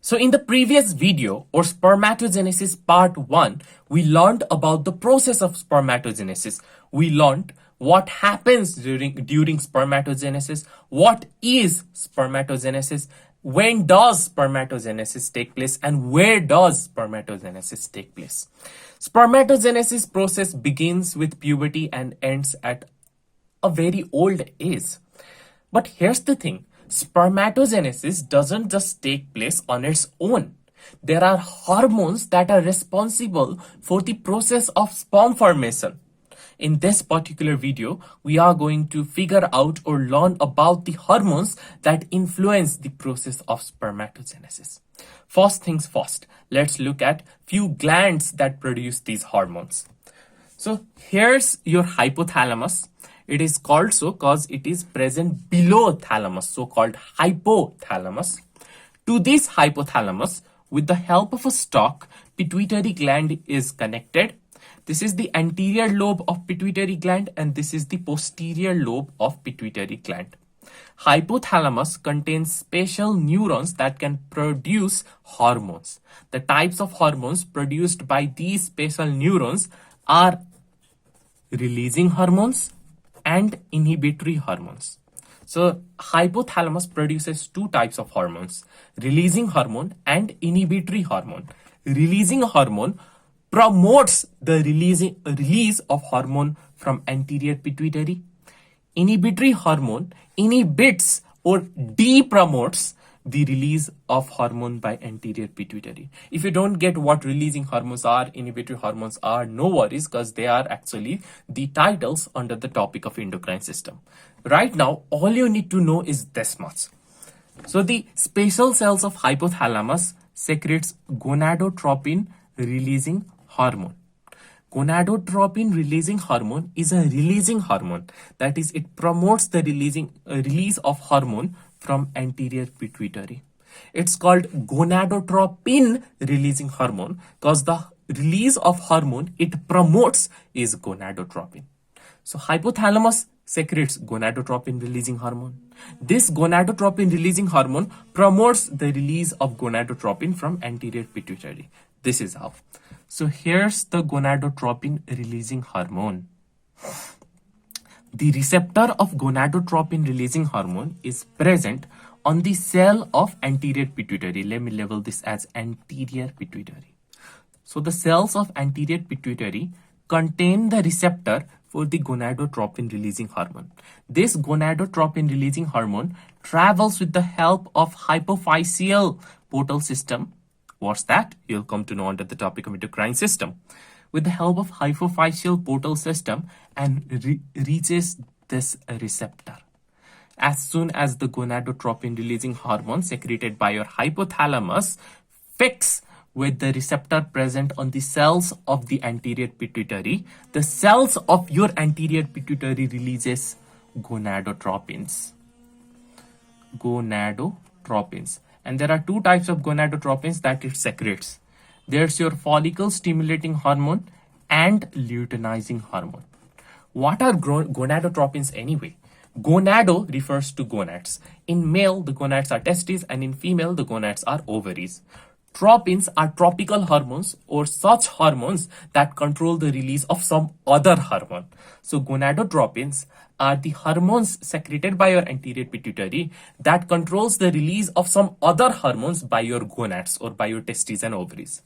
So in the previous video or spermatogenesis part 1, we learned about the process of spermatogenesis. We learned what happens during spermatogenesis, what is spermatogenesis, when does spermatogenesis take place, and where does spermatogenesis take place. Spermatogenesis process begins with puberty and ends at a very old age. But here's the thing. Spermatogenesis doesn't just take place on its own. There are hormones that are responsible for the process of sperm formation. In this particular video, we are going to figure out or learn about the hormones that influence the process of spermatogenesis. First things first, let's look at few glands that produce these hormones. So here's your hypothalamus. It is called so because it is present below thalamus, so called hypothalamus. To this hypothalamus, with the help of a stalk, pituitary gland is connected. This is the anterior lobe of pituitary gland and this is the posterior lobe of pituitary gland. Hypothalamus contains special neurons that can produce hormones. The types of hormones produced by these special neurons are releasing hormones and inhibitory hormones. So hypothalamus produces two types of hormones, releasing hormone and inhibitory hormone. Releasing hormone promotes the release of hormone from anterior pituitary. Inhibitory hormone inhibits or depromotes the release of hormone by anterior pituitary. If you don't get what releasing hormones are, inhibitory hormones are, no worries because they are actually the titles under the topic of endocrine system. Right now, all you need to know is this much. So the special cells of hypothalamus secretes gonadotropin releasing hormone. Gonadotropin releasing hormone is a releasing hormone. That is, it promotes the release of hormone from anterior pituitary. It's called gonadotropin releasing hormone because the release of hormone it promotes is gonadotropin. So hypothalamus secretes gonadotropin releasing hormone. This gonadotropin releasing hormone promotes the release of gonadotropin from anterior pituitary. This is how. So here's the gonadotropin releasing hormone. The receptor of gonadotropin releasing hormone is present on the cell of anterior pituitary. Let me label this as anterior pituitary. So the cells of anterior pituitary contain the receptor for the gonadotropin releasing hormone. This gonadotropin releasing hormone travels with the help of hypophyseal portal system. What's that? You'll come to know under the topic of endocrine system. With the help of hypophyseal portal system and reaches this receptor. As soon as the gonadotropin releasing hormone secreted by your hypothalamus fix with the receptor present on the cells of the anterior pituitary, the cells of your anterior pituitary releases gonadotropins. Gonadotropins. And there are two types of gonadotropins that it secretes. There's your follicle stimulating hormone and luteinizing hormone. What are gonadotropins anyway? Gonado refers to gonads. In male, the gonads are testes and in female, the gonads are ovaries. Tropins are tropical hormones or such hormones that control the release of some other hormone. So gonadotropins are the hormones secreted by your anterior pituitary that controls the release of some other hormones by your gonads or by your testes and ovaries.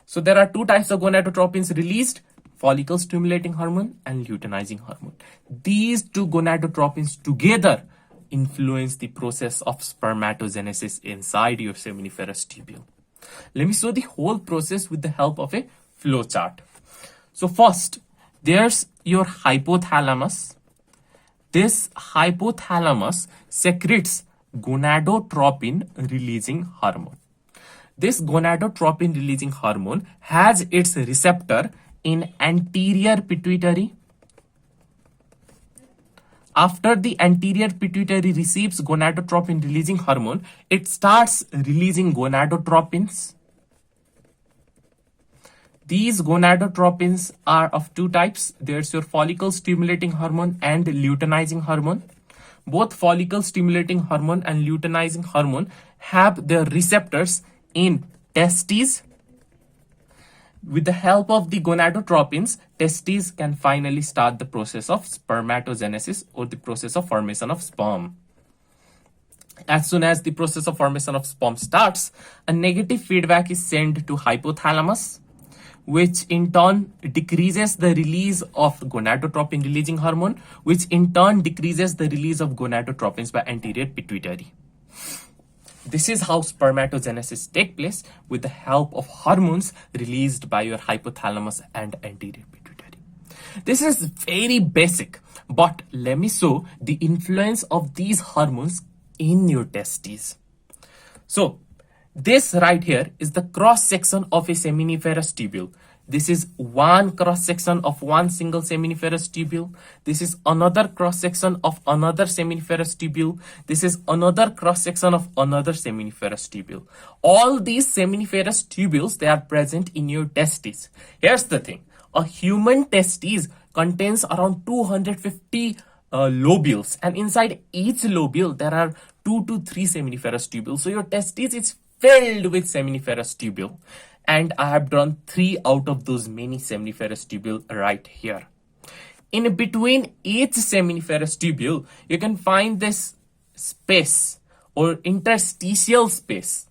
So there are two types of gonadotropins released, follicle stimulating hormone and luteinizing hormone. These two gonadotropins together influence the process of spermatogenesis inside your seminiferous tubule. Let me show the whole process with the help of a flow chart. So first, there's your hypothalamus. This hypothalamus secretes gonadotropin releasing hormone. This gonadotropin releasing hormone has its receptor in anterior pituitary. After the anterior pituitary receives gonadotropin releasing hormone, it starts releasing gonadotropins. These gonadotropins are of two types. There's your follicle stimulating hormone and luteinizing hormone. Both follicle stimulating hormone and luteinizing hormone have their receptors in testes. With the help of the gonadotropins, testes can finally start the process of spermatogenesis, or the process of formation of sperm. As soon as the process of formation of sperm starts, a negative feedback is sent to hypothalamus, which in turn decreases the release of gonadotropin releasing hormone, which in turn decreases the release of gonadotropins by anterior pituitary. This is how spermatogenesis takes place, with the help of hormones released by your hypothalamus and anterior pituitary. This is very basic, but let me show the influence of these hormones in your testes. So this right here is the cross section of a seminiferous tubule. This is one cross section of one single seminiferous tubule. This is another cross section of another seminiferous tubule. This is another cross section of another seminiferous tubule. All these seminiferous tubules, they are present in your testes. Here's the thing. A human testes contains around 250 lobules, and inside each lobule there are 2 to 3 seminiferous tubules. So your testes is filled with seminiferous tubule, and I have drawn 3 out of those many seminiferous tubule right here. In between each seminiferous tubule, you can find this space or interstitial space,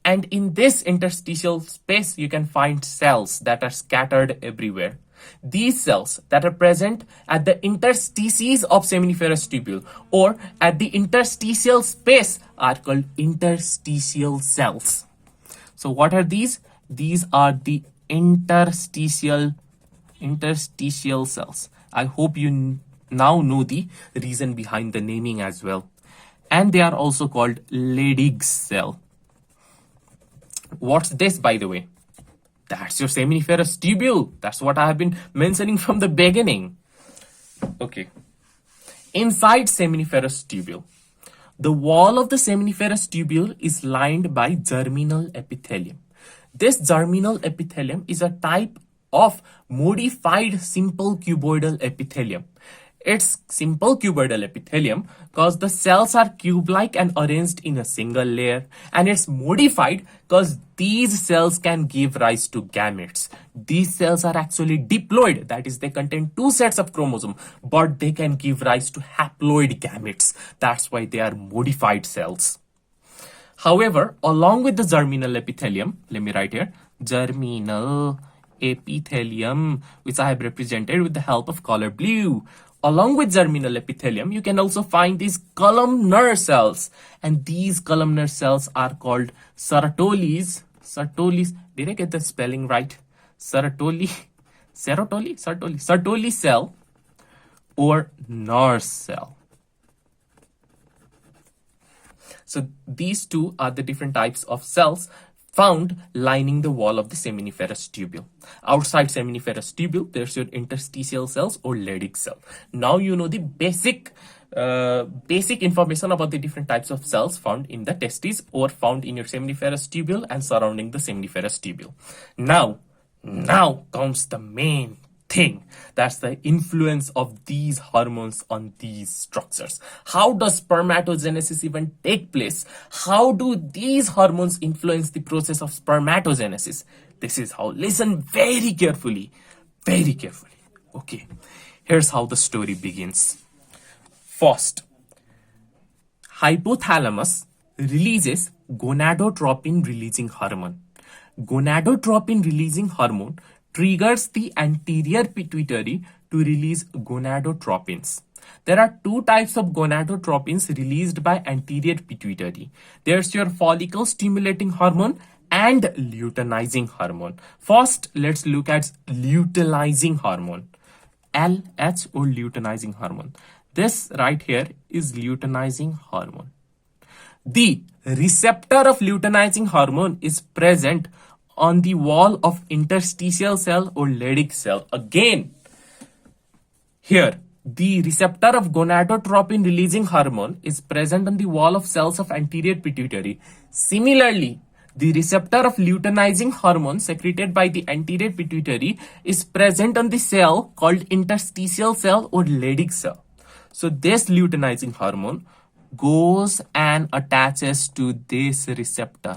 and in this interstitial space you can find cells that are scattered everywhere. These cells that are present at the interstices of seminiferous tubule or at the interstitial space are called interstitial cells. So what are these? These are the interstitial cells. I hope you now know the reason behind the naming as well. And they are also called Leydig cell. What's this, by the way? That's your seminiferous tubule. That's what I have been mentioning from the beginning. Okay. Inside seminiferous tubule, the wall of the seminiferous tubule is lined by germinal epithelium. This germinal epithelium is a type of modified simple cuboidal epithelium. It's simple cuboidal epithelium because the cells are cube-like and arranged in a single layer, and it's modified because these cells can give rise to gametes. These cells are actually diploid, that is, they contain 2 sets of chromosomes, but they can give rise to haploid gametes. That's why they are modified cells. However, along with the germinal epithelium, let me write here, germinal epithelium, which I have represented with the help of color blue. Along with germinal epithelium, you can also find these columnar cells, and these columnar cells are called Sertoli's. Did I get the spelling right? Sertoli cell or Nurse cell. So these two are the different types of cells found lining the wall of the seminiferous tubule. Outside seminiferous tubule, there's your interstitial cells or Leydig cell. Now you know the basic information about the different types of cells found in the testes or found in your seminiferous tubule and surrounding the seminiferous tubule. Now comes the main thing. That's the influence of these hormones on these structures. How does spermatogenesis even take place? How do these hormones influence the process of spermatogenesis? This is how. Listen very carefully. Okay, here's how the story begins. First, hypothalamus releases gonadotropin releasing hormone. Gonadotropin releasing hormone triggers the anterior pituitary to release gonadotropins. There are 2 types of gonadotropins released by anterior pituitary. There's your follicle stimulating hormone and luteinizing hormone. First, let's look at luteinizing hormone. LH or luteinizing hormone. This right here is luteinizing hormone. The receptor of luteinizing hormone is present on the wall of interstitial cell or Leydig cell. Again, here, the receptor of gonadotropin releasing hormone is present on the wall of cells of anterior pituitary. Similarly, the receptor of luteinizing hormone secreted by the anterior pituitary is present on the cell called interstitial cell or Leydig cell. So this luteinizing hormone goes and attaches to this receptor.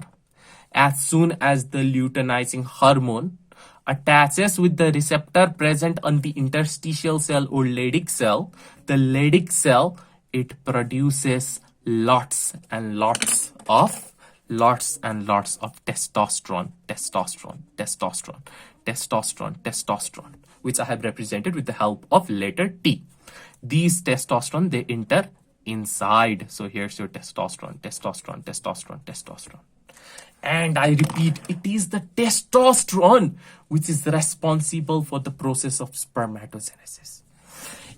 As soon as the luteinizing hormone attaches with the receptor present on the interstitial cell or Leydig cell, the Leydig cell, it produces lots and lots of testosterone, which I have represented with the help of letter T. These testosterone, they enter inside. So here's your testosterone. And I repeat, it is the testosterone which is responsible for the process of spermatogenesis.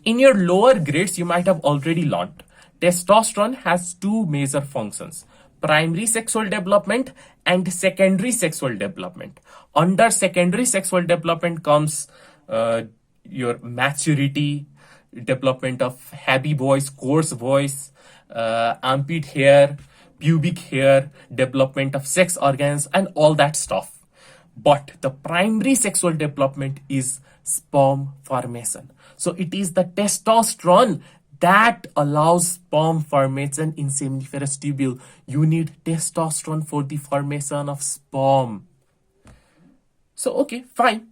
In your lower grades, you might have already learned testosterone has two major functions: primary sexual development and secondary sexual development. Under secondary sexual development comes your maturity, development of heavy voice, coarse voice, armpit hair, pubic hair, development of sex organs, and all that stuff. But the primary sexual development is sperm formation. So it is the testosterone that allows sperm formation in seminiferous tubule. You need testosterone for the formation of sperm. So okay, fine.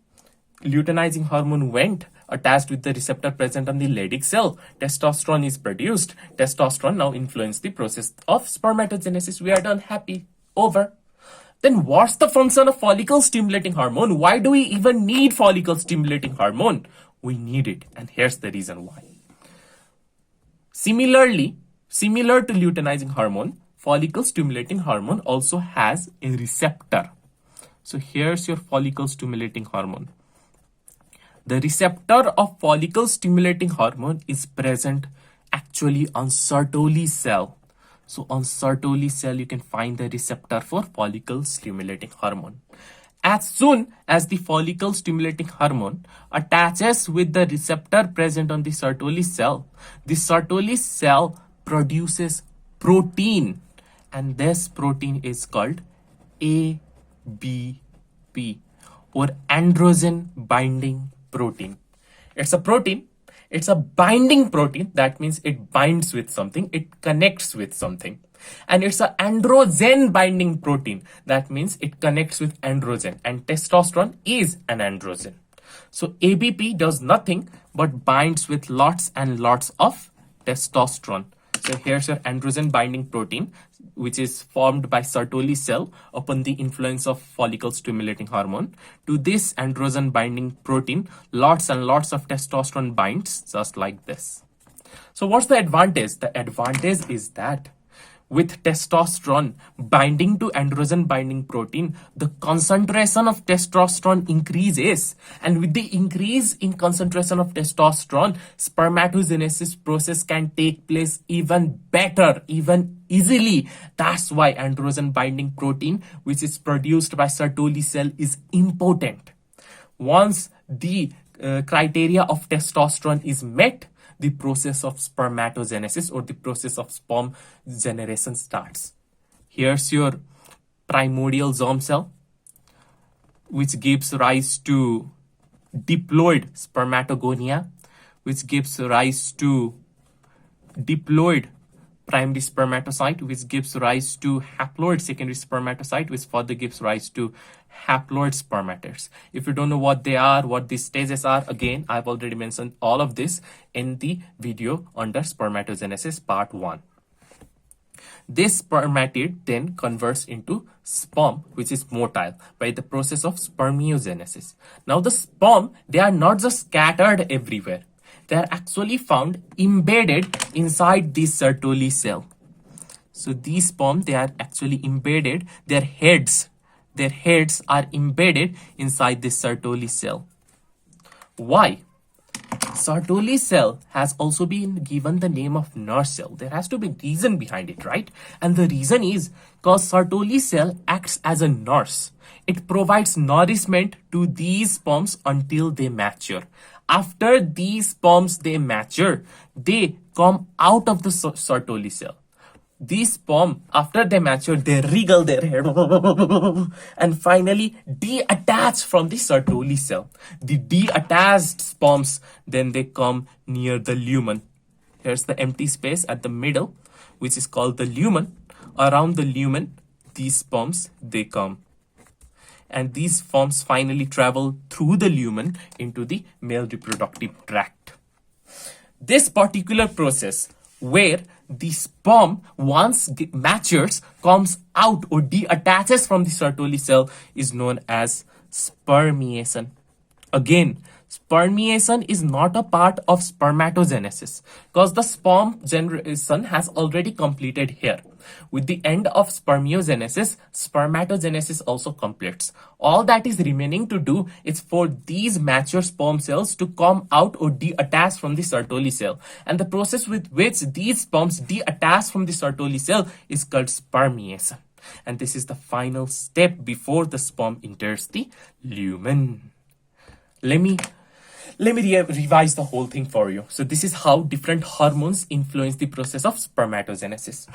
Luteinizing hormone went, attached with the receptor present on the Leydig cell. Testosterone is produced. Testosterone now influences the process of spermatogenesis. We are done. Happy. Over. Then what's the function of follicle stimulating hormone? Why do we even need follicle stimulating hormone? We need it, and here's the reason why. Similar to luteinizing hormone, follicle stimulating hormone also has a receptor. So here's your follicle stimulating hormone. The receptor of follicle stimulating hormone is present actually on Sertoli cell. So on Sertoli cell, you can find the receptor for follicle stimulating hormone. As soon as the follicle stimulating hormone attaches with the receptor present on the Sertoli cell produces protein, and this protein is called ABP, or androgen binding protein. It's a protein. It's a binding protein. That means it binds with something. It connects with something. And it's an androgen binding protein. That means it connects with androgen. And testosterone is an androgen. So ABP does nothing but binds with lots and lots of testosterone. So here's your androgen binding protein, which is formed by Sertoli cell upon the influence of follicle stimulating hormone. To this androgen binding protein, lots and lots of testosterone binds, just like this. So what's the advantage? The advantage is that with testosterone binding to androgen binding protein, the concentration of testosterone increases. And with the increase in concentration of testosterone, spermatogenesis process can take place even better, even easily. That's why androgen binding protein, which is produced by Sertoli cell, is important. Once the criteria of testosterone is met, the process of spermatogenesis or the process of sperm generation starts. Here's your primordial germ cell, which gives rise to diploid spermatogonia, which gives rise to diploid primary spermatocyte, which gives rise to haploid secondary spermatocyte, which further gives rise to haploid spermatocytes. If you don't know what they are, what these stages are, again, I've already mentioned all of this in the video under spermatogenesis part 1. This spermatid then converts into sperm, which is motile, by the process of spermiogenesis. Now the sperm, they are not just scattered everywhere. They are actually found embedded inside this Sertoli cell. So these sperm, they are actually embedded. Their heads are embedded inside this Sertoli cell. Why? Sertoli cell has also been given the name of nurse cell. There has to be a reason behind it, right? And the reason is because Sertoli cell acts as a nurse. It provides nourishment to these sperms until they mature. After these sperms they mature, they come out of the Sertoli cell. These sperm, after they mature, they wriggle their head and finally detach from the Sertoli cell. The detached sperms, then they come near the lumen. Here's the empty space at the middle, which is called the lumen. Around the lumen, these sperms, they come. And these sperms finally travel through the lumen into the male reproductive tract. This particular process where the sperm, once matures, comes out or deattaches from the Sertoli cell is known as spermiation. Again, spermiation is not a part of spermatogenesis because the sperm generation has already completed here. With the end of spermiogenesis, spermatogenesis also completes. All that is remaining to do is for these mature sperm cells to come out or deattach from the Sertoli cell. And the process with which these sperms deattach from the Sertoli cell is called spermiation. And this is the final step before the sperm enters the lumen. Let me revise the whole thing for you. So this is how different hormones influence the process of spermatogenesis.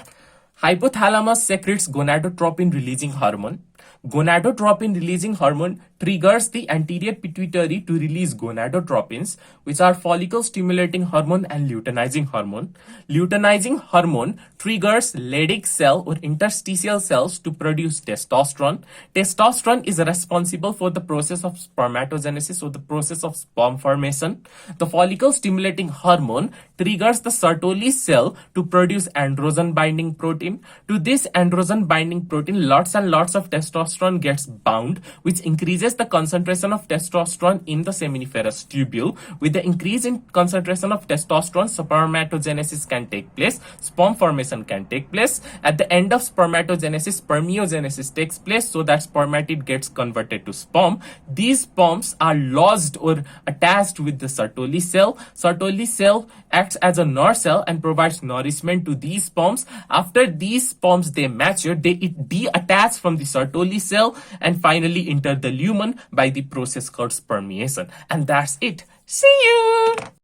Hypothalamus secretes gonadotropin releasing hormone. Gonadotropin releasing hormone triggers the anterior pituitary to release gonadotropins, which are follicle stimulating hormone and luteinizing hormone. Luteinizing hormone triggers Leydig cell or interstitial cells to produce testosterone. Testosterone is responsible for the process of spermatogenesis or the process of sperm formation. The follicle stimulating hormone triggers the Sertoli cell to produce androgen binding protein. To this androgen binding protein, lots and lots of testosterone gets bound, which increases the concentration of testosterone in the seminiferous tubule. With the increase in concentration of testosterone, spermatogenesis can take place, sperm formation can take place. At the end of spermatogenesis, spermiogenesis takes place so that spermatid gets converted to sperm. These sperms are lodged or attached with the Sertoli cell. Sertoli cell acts as a nurse cell and provides nourishment to these sperms. After these sperms they mature, they deattach from the Sertoli cell and finally enter the lumen by the process called spermiation. And that's it. See you!